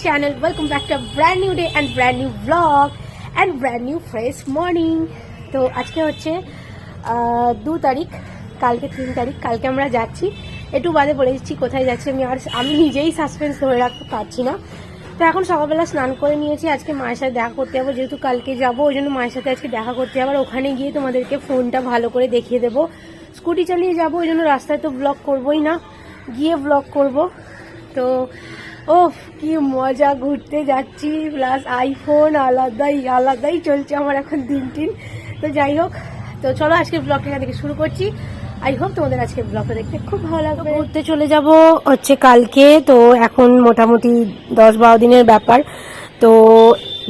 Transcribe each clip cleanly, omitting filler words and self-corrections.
channel. Welcome back to a brand new day and brand new vlog and brand new fresh morning. তো আজকে হচ্ছে 2 তারিখ, কালকে 3 তারিখ। কালকে আমরা যাচ্ছি, একটু বাদে বলে দিচ্ছি কোথায় যাচ্ছি। আমি নিজেই সাসপেন্স ধরে রাখতে পারছি না। তো এখন সকালবেলা স্নান করে নিয়েছি, আজকে মায়ের সাথে দেখা করতে যাবো, যেহেতু কালকে যাবো ওই জন্য মায়ের সাথে আজকে দেখা করতে যাবো। ওখানে গিয়ে তোমাদেরকে ফোনটা ভালো করে দেখিয়ে দেবো। স্কুটি চালিয়ে যাবো, ওই জন্য রাস্তায় তো ব্লগ করবোই না, গিয়ে ব্লগ করব। তো কি মজা, ঘুরতে যাচ্ছি প্লাস আইফোন, আলাদাই চলছে আমার এখন দিন। তো যাই হোক, তো চলো আজকে ব্লগটা থেকে শুরু করছি। আই হোপ তোমাদের আজকে ব্লগটা দেখতে খুব ভালো লাগবে। ঘুরতে চলে যাব হচ্ছে কালকে। তো এখন মোটামুটি 10-12 দিনের ব্যাপার। তো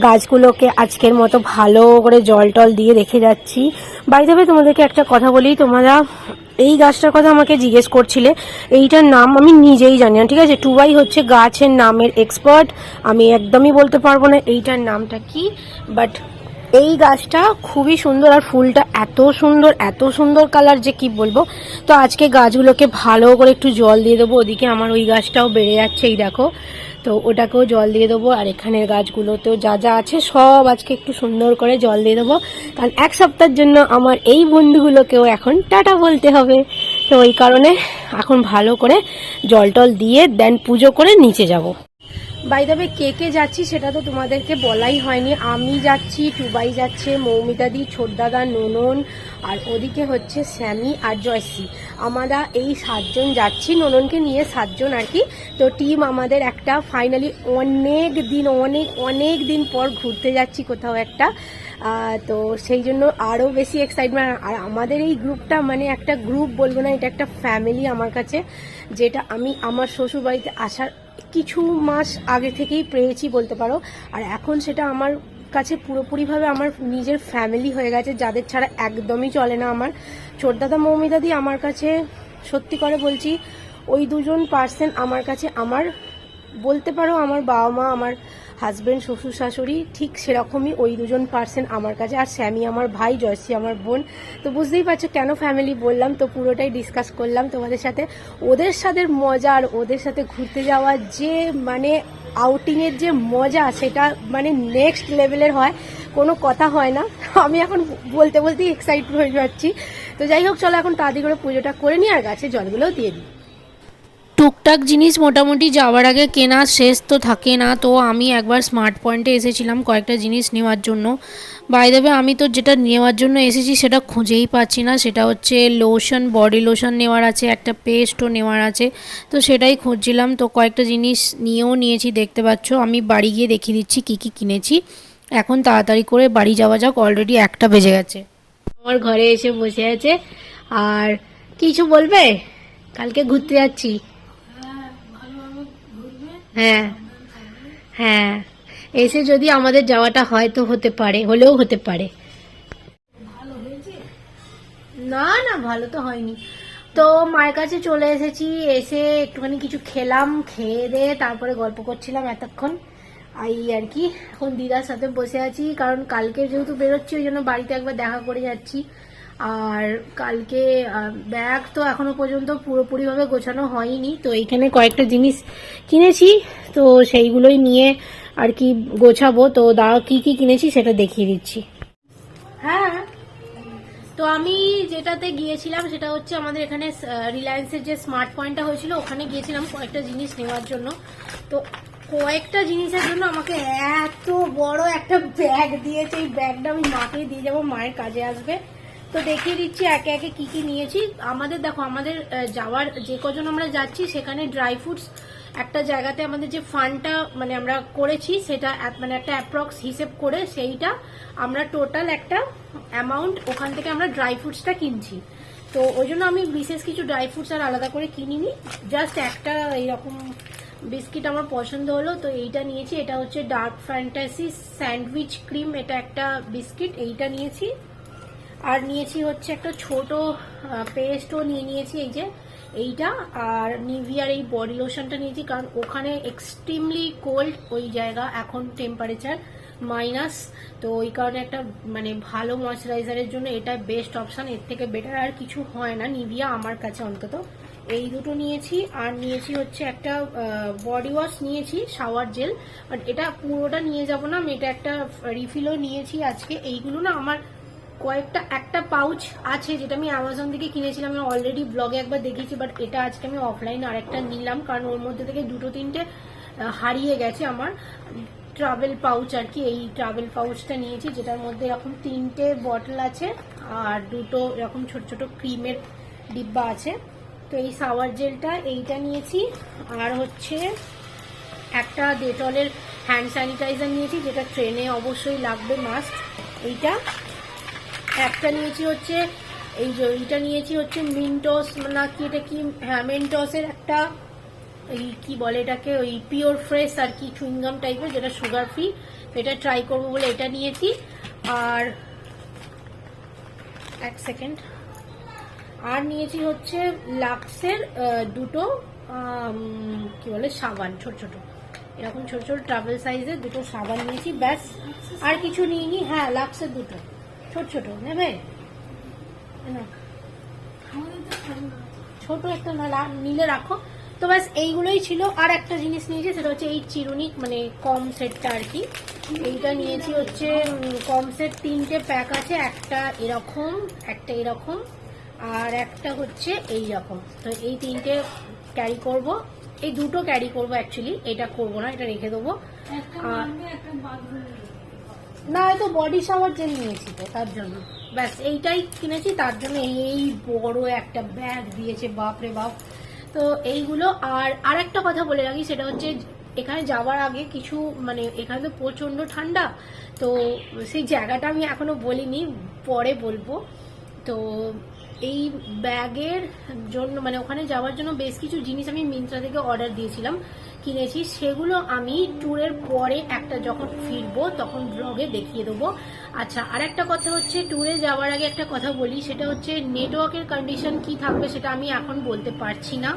গাছগুলোকে আজকের মতো ভালো করে জল টল দিয়ে রেখে যাচ্ছি। বাড়িতে তোমাদেরকে একটা কথা বলি, তোমরা এই গাছটার কথা আমাকে জিজ্ঞেস করছিলে, এইটার নাম আমি নিজেই জানি না, ঠিক আছে? টুবাই হচ্ছে গাছের নামের এক্সপার্ট, আমি একদমই বলতে পারবো না এইটার নামটা কি। বাট এই গাছটা খুবই সুন্দর আর ফুলটা এত সুন্দর কালার যে কি বলবো। তো আজকে গাছগুলোকে ভালো করে একটু জল দিয়ে দেবো। ওদিকে আমার ওই গাছটাও বেড়ে যাচ্ছে, এই দেখো, তো ওটাকেও জল দিয়ে দেবো। আর এখানের গাছগুলোতেও যা আছে সব আজকে একটু সুন্দর করে জল দিয়ে দেবো, কারণ এক সপ্তাহের জন্য আমার এই বন্ধুগুলোকেও এখন টাটা বলতে হবে। তো ওই কারণে এখন ভালো করে জল টল দিয়ে দেন পুজো করে নিচে যাব। বাই দ্য ওয়ে, কে যাচ্ছি সেটা তো তোমাদেরকে বলাই হয়নি। আমি যাচ্ছি, টুবাই যাচ্ছে, মৌমিতাদি, ছোটদাদা, ননন, আর ওদিকে হচ্ছে স্যামি আর জয়শ্রী। আমরা এই 7 জন যাচ্ছি, নননকে নিয়ে 7 জন আর কি। তো টিম আমাদের একটা ফাইনালি অনেক দিন পর ঘুরতে যাচ্ছি কোথাও একটা। তো সেই জন্য আরও বেশি এক্সাইটমেন্ট। আর আমাদের এই গ্রুপটা মানে একটা গ্রুপ বলবো না, এটা একটা ফ্যামিলি আমার কাছে, যেটা আমি আমার শ্বশুর বাড়িতে আসার কিছু মাস আগে থেকেই পেয়েছি বলতে পারো। আর এখন সেটা আমার কাছে পুরোপুরিভাবে আমার নিজের ফ্যামিলি হয়ে গেছে, যাদের ছাড়া একদমই চলে না আমার। ছোটদাদা, মৌমিতাদি আমার কাছে সত্যি করে বলছি, ওই 2 জন পার্সন আমার কাছে, আমার বলতে পারো আমার বাবা মা, আমার হাজব্যান্ড, শ্বশুর শাশুড়ি, ঠিক সেরকমই ওই 2 জন পার্সন আমার কাছে। আর স্যামি আমার ভাই, জয়শ্রী আমার বোন। তো বুঝতেই পারছো কেন ফ্যামিলি বললাম। তো পুরোটাই ডিসকাস করলাম তোমাদের সাথে। ওদের সাথে মজা আর ওদের সাথে ঘুরতে যাওয়ার যে মানে আউটিংয়ের যে মজা, সেটা মানে নেক্সট লেভেলের হয়, কোনো কথা হয় না। আমি এখন বলতেই এক্সাইটেড হয়ে যাচ্ছি। তো যাই হোক, চলো এখন তাড়াতাড়ি করে পুজোটা করে নিই আর গাছে জলগুলোও দিয়ে দিই। টুকটাক জিনিস মোটামুটি যাওয়ার আগে কেনা শেষ তো থাকে না। তো আমি একবার স্মার্ট পয়েন্টে এসেছিলাম কয়েকটা জিনিস নেওয়ার জন্য। বাই দ্য ওয়ে, আমি তো যেটা নেওয়ার জন্য এসেছি সেটা খুঁজেই পাচ্ছি না। সেটা হচ্ছে লোশন, বডি লোশন নেওয়ার আছে, একটা পেস্টও নেওয়ার আছে। তো সেটাই খুঁজছিলাম। তো কয়েকটা জিনিস নিয়েছি, দেখতে পাচ্ছ। আমি বাড়ি গিয়ে দেখিয়ে দিচ্ছি কী কিনেছি। এখন তাড়াতাড়ি করে বাড়ি যাওয়া যাক, অলরেডি 1টা বেজে গেছে। আমার ঘরে এসে বসে আছে। আর কিছু বলবে? কালকে ঘুরতে যাচ্ছি। হ্যাঁ, এসে যদি আমাদের যাওয়াটা হয় তো হলেও হতে পারে। না, ভালো তো হয়নি। তো মায়ের কাছে চলে এসেছি, এসে একটুখানি কিছু খেলাম, খেয়ে দিয়ে তারপরে গল্প করছিলাম এতক্ষণ আর কি। এখন দিদার সাথে বসে আছি, কারণ কালকে যেহেতু বেরোচ্ছি ওই জন্য বাড়িতে একবার দেখা করে যাচ্ছি। আর কালকে ব্যাগ তো এখনো পর্যন্ত পুরোপুরিভাবে গোছানো হয়নি। তো এইখানে কয়েকটা জিনিস কিনেছি, তো সেইগুলোই নিয়ে আর কি গোছাবো। তো দাঁড়াও, কি কিনেছি সেটা দেখিয়ে দিচ্ছি। হ্যাঁ, তো আমি যেটাতে গিয়েছিলাম সেটা হচ্ছে আমাদের এখানে রিলায়েন্সের যে স্মার্ট পয়েন্টটা হয়েছিল, ওখানে গিয়েছিলাম কয়েকটা জিনিস নেওয়ার জন্য। তো কয়েকটা জিনিসের জন্য আমাকে এত বড় একটা ব্যাগ দিয়েছে। এই ব্যাগটা আমি মাকে দিয়ে যাবো, মায়ের কাজে আসবে। তো দেখিয়ে দিচ্ছি একে একে কি নিয়েছি। আমাদের দেখো, আমাদের যাওয়ার যে কজন আমরা যাচ্ছি সেখানে ড্রাই ফ্রুটস একটা জায়গাতে আমাদের যে ফান্ডটা মানে আমরা করেছি, সেটা মানে একটা অ্যাপ্রক্স হিসেব করে সেইটা আমরা টোটাল একটা অ্যামাউন্ট ওখান থেকে আমরা ড্রাই ফ্রুটসটা কিনছি। তো ওই জন্য আমি বিশেষ কিছু ড্রাই ফ্রুটস আর আলাদা করে কিনিনি, জাস্ট একটা এইরকম বিস্কিট আমার পছন্দ হলো, তো এইটা নিয়েছি। এটা হচ্ছে ডার্ক ফ্যান্টাসি স্যান্ডউইচ ক্রিম, এটা একটা বিস্কিট, এইটা নিয়েছি। আর নিয়েছি হচ্ছে একটা ছোট পেস্টও নিয়েছি, এই যে এইটা। আর নিভিয়ার এই বডি লোশনটা নিয়েছি, কারণ ওখানে এক্সট্রিমলি কোল্ড ওই জায়গা, এখন টেম্পারেচার মাইনাস। তো ওই কারণে একটা মানে ভালো ময়শ্চারাইজারের জন্য এটা বেস্ট অপশান। এর থেকে বেটার আর কিছু হয় না নিভিয়া আমার কাছে অন্তত। এই দুটো নিয়েছি, আর নিয়েছি হচ্ছে একটা বডি ওয়াশ নিয়েছি, শাওয়ার জেল। বাট এটা পুরোটা নিয়ে যাব না, আমি এটা একটা রিফিলও নিয়েছি আজকে। এইগুলো না আমার একটা পাউচ আছে যেটা আমি অ্যামাজন থেকে কিনেছিলাম, আমি অলরেডি ব্লগে একবার দেখেছি, বাট এটা আজকে আমি অফলাইন আরেকটা নিলাম, কারণ ওর মধ্যে থেকে দুটো তিনটে হারিয়ে গেছে আমার। ট্রাভেল পাউচ আর কি, এই ট্রাভেল পাউচটা নিয়েছি, যেটার মধ্যে এরকম 3টে বটল আছে আর দুটো এরকম ছোট ছোট ক্রিমের ডিব্বা আছে। তো এই শাওয়ার জেলটা এইটা নিয়েছি, আর হচ্ছে একটা ডেটলের হ্যান্ড স্যানিটাইজার নিয়েছি, যেটা ট্রেনে অবশ্যই লাগবে মাস্ট। এইটা একটা নিয়েছি হচ্ছে এইটা নিয়েছি হচ্ছে মিন্টস না কি, এটা কি, হ্যাঁ মেন্টসের একটা এই কি বলে এটাকে, ওই পিওর ফ্রেশ আর কি, চুইংগাম টাইপের, যেটা সুগার ফ্রি। এটা ট্রাই করবো বলে এটা নিয়েছি। আর এক সেকেন্ড, আর নিয়েছি হচ্ছে লাক্সের দুটো কি বলে সাবান, ছোট ছোট এরকম ছোট ছোট ট্রাভেল সাইজের দুটো সাবান নিয়েছি, ব্যাস আর কিছু নিইনি। হ্যাঁ লাক্সের দুটো ছোট ছোট নেবে না, ছোট একটা না নিলে রাখো। তো ব্যাস এইগুলোই ছিল। আর একটা জিনিস নিয়েছি, সেটা হচ্ছে এই চিরুনি, মানে কম সেটটা আর কি। এইটা নিয়েছি হচ্ছে কম সেট, 3টে প্যাক আছে, একটা এরকম, একটা এরকম, আর একটা হচ্ছে এই রকম। তো এই 3টে ক্যারি করব, এই দুটো ক্যারি করব অ্যাকচুয়ালি, এটা করব না, এটা রেখে দেবো। না হয়তো বডি শাওয়ার জেল নিয়েছি তো তার জন্য, ব্যাস এইটাই কিনেছি, তার জন্য এই বড় একটা ব্যাগ দিয়েছে, বাপরে বাপ। তো এইগুলো। আর একটা কথা বলে রাখি, সেটা হচ্ছে এখানে যাওয়ার আগে কিছু, মানে এখানে তো প্রচন্ড ঠান্ডা, তো সেই জায়গাটা আমি এখনো বলিনি, পরে বলবো। তো এই ব্যাগের জন্য, মানে ওখানে যাওয়ার জন্য বেশ কিছু জিনিস আমি মিন্ত্রা থেকে অর্ডার দিয়েছিলাম, কিনেছি, সেগুলো আমি ট্যুরের পরে একটা যখন ফিরবো তখন ব্লগে দেখিয়ে দেবো। আচ্ছা, আর একটা কথা হচ্ছে, ট্যুরে যাওয়ার আগে একটা কথা বলি, সেটা হচ্ছে নেটওয়ার্কের কন্ডিশন কি থাকবে সেটা আমি এখন বলতে পারছি না,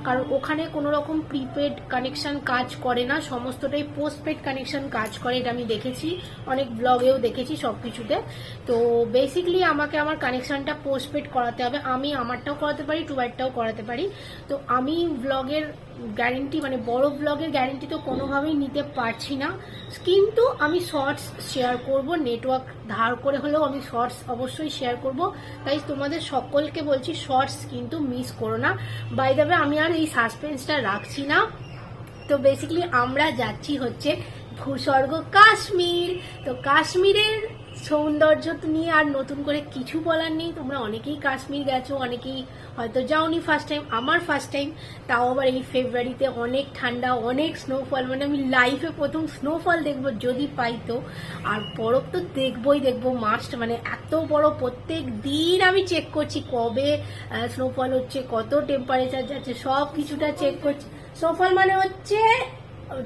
কারণ ওখানে কোনো রকম প্রিপেড কানেকশন কাজ করে না, সমস্তটাই পোস্টপেড কানেকশন কাজ করে, এটা আমি দেখেছি, অনেক ব্লগেও দেখেছি, সব কিছুতে। তো বেসিক্যালি আমাকে আমার কানেকশনটা পোস্টপেড করাতে হবে, আমি আমারটাও করাতে পারি, টুবারটাও করাতে পারি। তো আমি ব্লগের গ্যারেন্টি, মানে বড় ব্লগের গ্যারেন্টি তো কোনোভাবেই নিতে পারছি না, কিন্তু আমি শর্টস শেয়ার করব, নেটওয়ার্ক ধার করে হলেও আমি শর্টস অবশ্যই শেয়ার করব। তাই তোমাদের সকলকে বলছি, শর্টস কিন্তু মিস করো না। বাই দ্য ওয়ে, আমি আর এই সাসপেন্সটা রাখছি না। তো বেসিক্যালি আমরা যাচ্ছি হচ্ছে ভূস্বর্গ কাশ্মীর। তো কাশ্মীরের সৌন্দর্য নিয়ে আর নতুন করে কিছু বলার নেই, তোমরা অনেকেই কাশ্মীর গেছো, অনেকেই হয়তো যাওনি ফার্স্ট টাইম, আমার ফার্স্ট টাইম, তাও আবার এই ফেব্রুয়ারিতে, অনেক ঠান্ডা, অনেক স্নোফল, মানে আমি লাইফে প্রথম স্নোফল দেখবো যদি পাই তো। আর বরফ তো দেখবো মাস্ট, মানে এত বড়, প্রত্যেক দিন আমি চেক করছি কবে স্নোফল হচ্ছে, কত টেম্পারেচার যাচ্ছে, সব কিছুটা চেক করছি। স্নোফল মানে হচ্ছে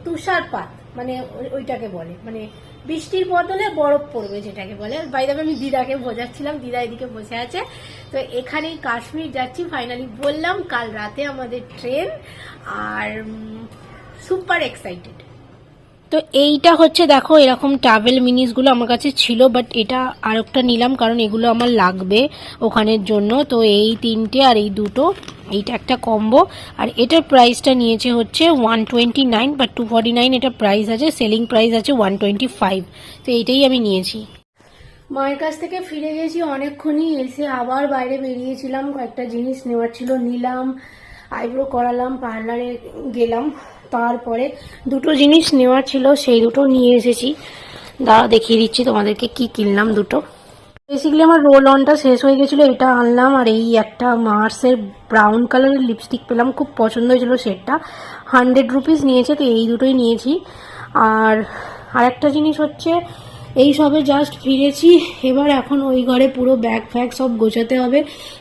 তুষারপাত, মানে ওইটাকে বলে, মানে বৃষ্টির বদলে বরফ পড়বে যেটাকে বলে। বাই দ্য ওয়ে, আমি দিদাকে বোঝাচ্ছিলাম, দিদা এদিকে বসে আছে। তো এখানেই কাশ্মীর যাচ্ছি ফাইনালি, বললাম কাল রাতে আমাদের ট্রেন, আর সুপার এক্সাইটেড। তো এইটা হচ্ছে দেখো, এরকম ট্রাভেল মিনিসগুলো আমার কাছে ছিল, বাট এটা আরেকটা নিলাম কারণ এগুলো আমার লাগবে ওখানের জন্য। তো এই 3টে আর এই দুটো, এইটা একটা কম্বো, আর এটার প্রাইসটা নিয়েছে হচ্ছে 129, বাট 249 এটা প্রাইস আছে, সেলিং প্রাইস আছে 125। তো এইটাই আমি নিয়েছি। মায়ের কাছ থেকে ফিরে গেছি অনেকক্ষণই, এসে আবার বাইরে বেরিয়েছিলাম, কয়েকটা জিনিস নেওয়ার ছিল, নিলাম, আইব্রো করালাম, পার্লারে গেলাম, তারপরে দুটো জিনিস নেওয়ার ছিল, সেই দুটো নিয়ে এসেছি। দাঁড়া দেখিয়ে দিচ্ছি তোমাদেরকে কি কিনলাম দুটো। বেসিক্যালি আমার রোল অনটা শেষ হয়ে গেছিলো, এটা আনলাম, আর এই একটা মার্সের ব্রাউন কালারের লিপস্টিক পেলাম, খুব পছন্দ হয়েছিল সেটটা, 100 রুপিস নিয়েছে, তো এই দুটোই নিয়েছি। আর আরেকটা জিনিস হচ্ছে, এই সবে জাস্ট ফিরেছি, এবার এখন ওই ঘরে পুরো ব্যাগ ফ্যাগ সব গোছাতে হবে,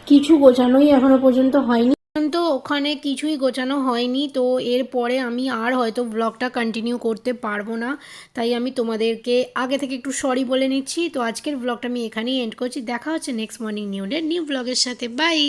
কিছু গোছানোই এখনো পর্যন্ত হয়নি, তো ওখানে কিছুই গোছানো হয়নি। তো এরপরে আমি আর হয়তো ব্লগটা কন্টিনিউ করতে পারবো না, তাই আমি তোমাদেরকে আগে থেকে একটু সরি বলে নিচ্ছি। তো আজকের ব্লগটা আমি এখানেই এন্ড করছি, দেখা হচ্ছে নেক্সট মর্নিং নিউ ব্লগের সাথে, বাই।